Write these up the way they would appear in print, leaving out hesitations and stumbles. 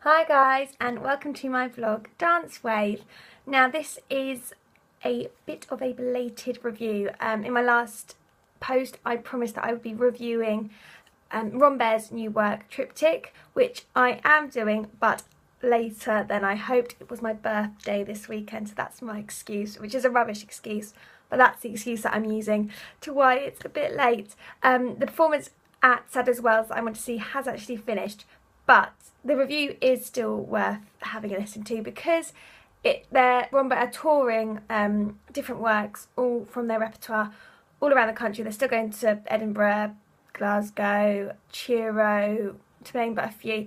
Hi guys, and welcome to my vlog Dance Wave. Now this is a bit of a belated review. In my last post I promised that I would be reviewing Rambert's new work Triptych, which I am doing, but later than I hoped. It was my birthday this weekend, so that's my excuse, which is a rubbish excuse, but that's the excuse that I'm using to why it's a bit late. The performance at Sadler's Wells that I want to see has actually finished, but the review is still worth having a listen to because Rambert are touring different works all from their repertoire all around the country. They're still going to Edinburgh, Glasgow, Truro, to name but a few,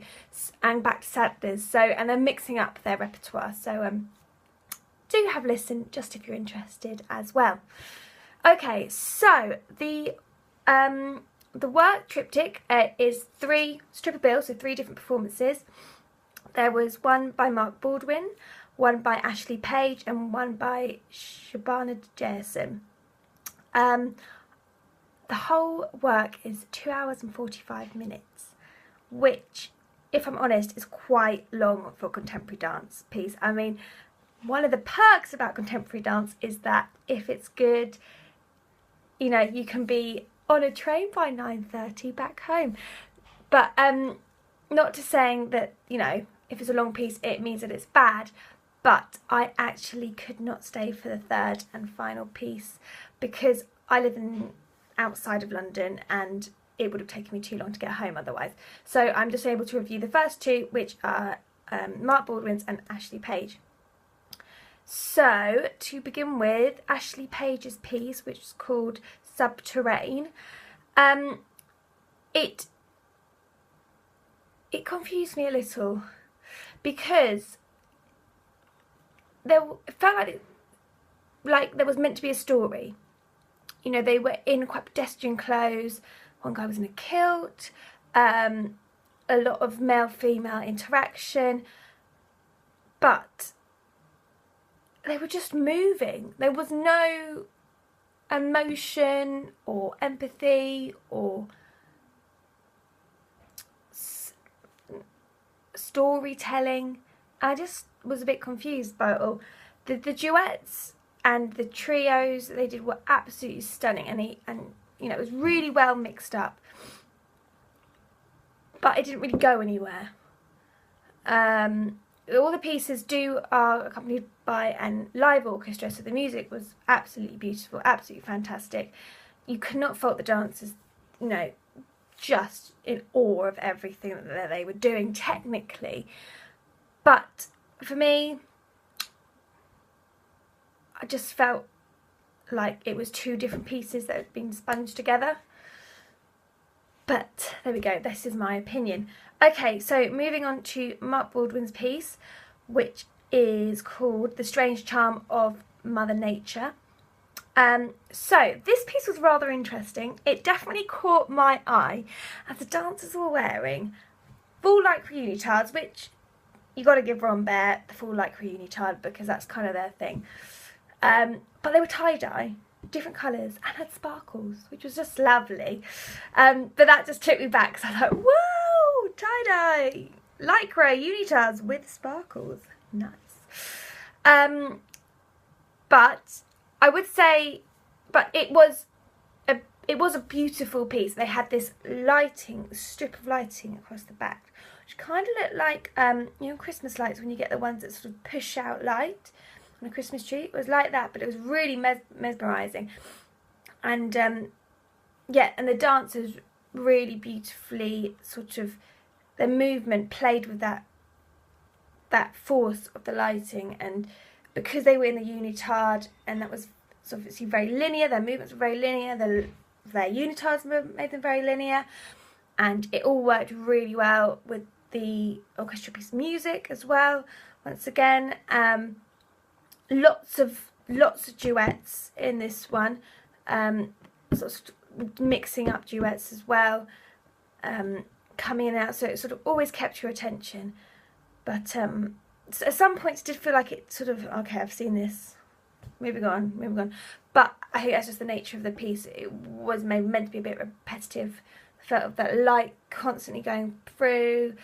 and back to Sadler's. And they're mixing up their repertoire. So do have a listen just if you're interested as well. Okay, so the work Triptych is 3 stripper bills, so 3 different performances. There was one by Mark Baldwin, one by Ashley Page, and one by Shabana Jason. The whole work is 2 hours and 45 minutes, which, if I'm honest, is quite long for a contemporary dance piece. I mean, one of the perks about contemporary dance is that if it's good, you know, you can be on a train by 9:30 back home. But not to saying that, you know, if it's a long piece it means that it's bad, but I actually could not stay for the third and final piece because I live outside of London and it would have taken me too long to get home otherwise. So I'm just able to review the first 2, which are Mark Baldwin's and Ashley Page. So to begin with, Ashley Page's piece, which is called Subterrane, it confused me a little because it felt like there was meant to be a story. You know, they were in quite pedestrian clothes. One guy was in a kilt. A lot of male-female interaction, but they were just moving. There was no emotion or empathy or storytelling. I just was a bit confused by it all. The duets and the trios that they did were absolutely stunning, and you know, it was really well mixed up, but it didn't really go anywhere. All the pieces are accompanied by a live orchestra, so the music was absolutely beautiful, absolutely fantastic. You could not fault the dancers, you know, just in awe of everything that they were doing technically. But for me, I just felt like it was 2 different pieces that had been sponged together. But there we go, this is my opinion. Okay, so moving on to Mark Baldwin's piece, which is called The Strange Charm of Mother Nature. So this piece was rather interesting. It definitely caught my eye as the dancers were wearing full lycra unitards, which you got to give Rambert the full lycra unitard because that's kind of their thing. But they were tie-dye, different colours, and had sparkles, which was just lovely. But that just took me back, because I thought, whoa, tie-dye, lycra unitards with sparkles, nice. But I would say, but it was a beautiful piece. They had this strip of lighting across the back, which kind of looked like you know, Christmas lights, when you get the ones that sort of push out light on a Christmas tree. It was like that, but it was really mesmerising. And yeah, and the dancers really beautifully, sort of, their movement played with that force of the lighting, and because they were in the unitard, and that was obviously very linear, their movements were very linear, their unitards made them very linear, and it all worked really well with the orchestral piece music as well. Once again, lots of duets in this one, sort of mixing up duets as well, coming in and out, so it sort of always kept your attention. But at some points it did feel like it sort of, okay, I've seen this, moving on. But I think that's just the nature of the piece. It was maybe meant to be a bit repetitive. I felt that light constantly going through,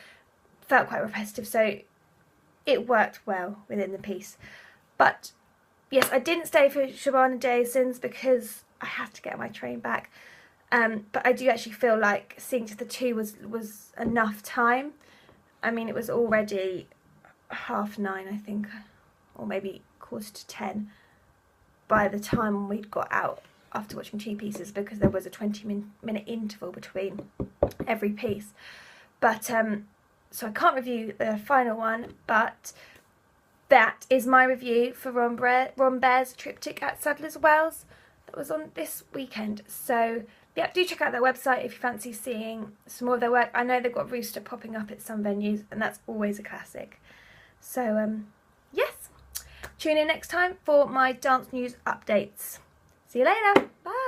felt quite repetitive, so it worked well within the piece. But yes, I didn't stay for Shabana Jason's because I had to get my train back. But I do actually feel like Sing to the 2 was enough time. I mean, it was already 9:30, I think, or maybe 9:45 by the time we'd got out after watching 2 pieces, because there was a 20-minute interval between every piece. But so I can't review the final one, but that is my review for Rambert's Triptych at Sadler's Wells that was on this weekend. So yeah, do check out their website if you fancy seeing some more of their work. I know they've got Rooster popping up at some venues, and that's always a classic. So yes, tune in next time for my dance news updates. See you later. Bye.